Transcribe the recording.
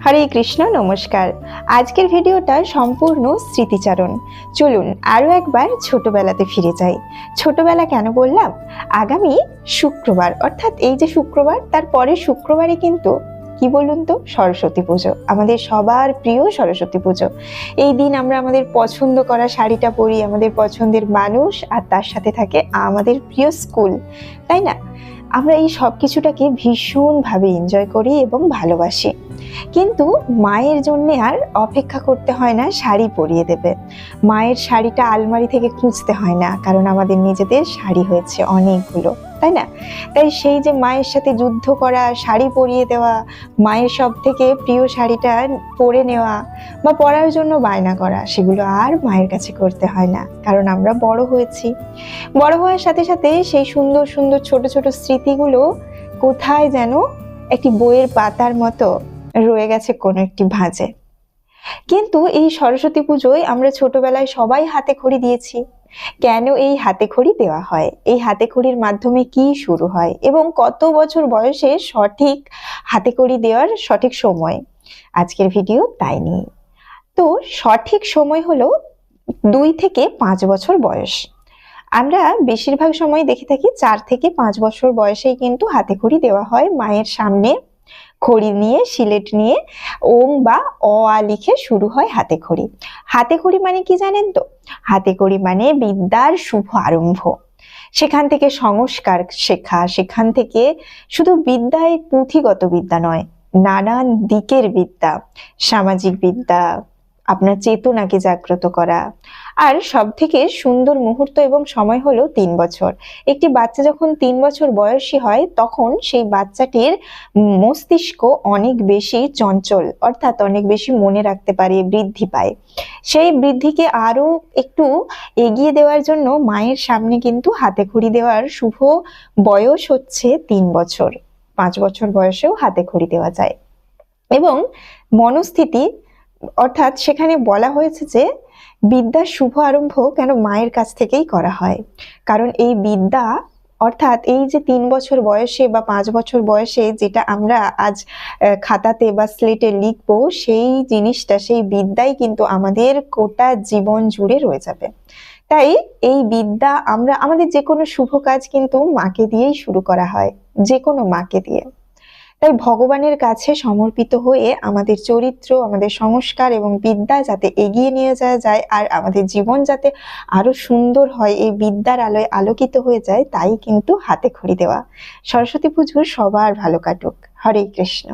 হরে কৃষ্ণ, নমস্কার। আজকের ভিডিওটা সম্পূর্ণ স্মৃতিচারণ। চলুন আরও একবার ছোটবেলাতে ফিরে যাই। ছোটবেলা কেন বললাম? আগামী শুক্রবার, অর্থাৎ এই যে শুক্রবার, তার পরের শুক্রবারে কিন্তু কি বলুন তো, সরস্বতী পুজো, আমাদের সবার প্রিয় সরস্বতী পুজো। এই দিন আমরা আমাদের পছন্দ করা শাড়িটা পরি, আমাদের পছন্দের মানুষ, আর তার সাথে থাকে আমাদের প্রিয় স্কুল, তাই না? আমরা এই সব কিছুটাকে ভীষণভাবে এনজয় করি এবং ভালোবাসি। কিন্তু মায়ের জন্যে আর অপেক্ষা করতে হয় না শাড়ি পরিয়ে দেবে। মায়ের শাড়িটা আলমারি থেকে খুঁজতে হয় না, কারণ আমাদের নিজেদের শাড়ি হয়েছে অনেকগুলো, তাই না? তাই সেই যে মায়ের সাথে যুদ্ধ করা, শাড়ি পরিয়ে দেওয়া, মায়ের সব থেকে প্রিয় শাড়িটা পরে নেওয়া বা পরার জন্য বায়না করা, সেগুলো আর মায়ের কাছে করতে হয় না, কারণ আমরা বড় হয়েছি। বড় হওয়ার সাথে সাথে সেই সুন্দর সুন্দর ছোট ছোট স্মৃতিগুলো কোথায় যেন একটি বইয়ের পাতার মতো রয়ে গেছে কোনো একটি ভাঁজে। কিন্তু এই সরস্বতী পুজোয় আমরা ছোটবেলায় সবাই হাতে খড়ি দিয়েছি। কেন এই হাতে খড়ি দেওয়া হয়? এই হাতে খড়ির মাধ্যমে কি শুরু হয় এবং কত বছর বয়সে সঠিক হাতে খড়ি দেওয়ার সঠিক সময়? আজকের ভিডিও তাই নিয়ে। তো সঠিক সময় হলো 2 থেকে 5 বছর বয়স। আমরা বেশিরভাগ সময় দেখে থাকি 4 থেকে 5 বছর বয়সেই কিন্তু হাতে খড়ি দেওয়া হয়। মায়ের সামনে খড়ি নিয়ে, সিলেট নিয়ে ওম বা অ আ লিখে শুরু হয় হাতে খড়ি। হাতে খড়ি মানে কি জানেন তো? হাতে খড়ি মানে বিদ্যার শুভ আরম্ভ। সেখান থেকে সংস্কার শেখা, সেখান থেকে শুধু বিদ্যায় পুঁথিগত বিদ্যা নয়, নানান দিকের বিদ্যা, সামাজিক বিদ্যা, আপনার চেতনাকে জাগ্রত করা। আর সব থেকে সুন্দর মুহূর্ত এবং সময় হলো 3 বছর। একটি বাচ্চা যখন 3 বছর বয়সী হয়, তখন সেই বাচ্চাটির মস্তিষ্ক অনেক বেশি চঞ্চল, অর্থাৎ অনেক বেশি মনে রাখতে পারে, বৃদ্ধি পায়। সেই বৃদ্ধিকে আরো একটু এগিয়ে দেওয়ার জন্য মায়ের সামনে কিন্তু হাতে খড়ি দেওয়ার শুভ বয়স হচ্ছে 3 বছর। 5 বছর বয়সেও হাতে খড়ি দেওয়া যায়। এবং মনস্থিতি, অর্থাৎ সেখানে বলা হয়েছে যে বিদ্যার শুভ আরম্ভ কেন মায়ের কাছ থেকেই করা হয়, কারণ এই বিদ্যা, অর্থাৎ এই যে 3 বছর বয়সে বা 5 বছর বয়সে যেটা আমরা আজ খাতাতে বা স্লেটে লিখবো, সেই জিনিসটা, সেই বিদ্যাই কিন্তু আমাদের গোটা জীবন জুড়ে রয়ে যাবে। তাই এই বিদ্যা আমরা আমাদের যে কোনো শুভ কাজ কিন্তু মাকে দিয়েই শুরু করা হয়, যে কোনো মাকে দিয়ে। তাই ভগবানের কাছে সমর্পিত হয়ে আমাদের চরিত্র, আমাদের সংস্কার এবং বিদ্যা যাতে এগিয়ে নিয়ে যাওয়া যায়, আর আমাদের জীবন যাতে আরো সুন্দর হয়, এই বিদ্যার আলোয় আলোকিত হয়ে যায়, তাই কিন্তু হাতে খড়ি দেওয়া। সরস্বতী পুজো সবার ভালো কাটুক। হরে কৃষ্ণ।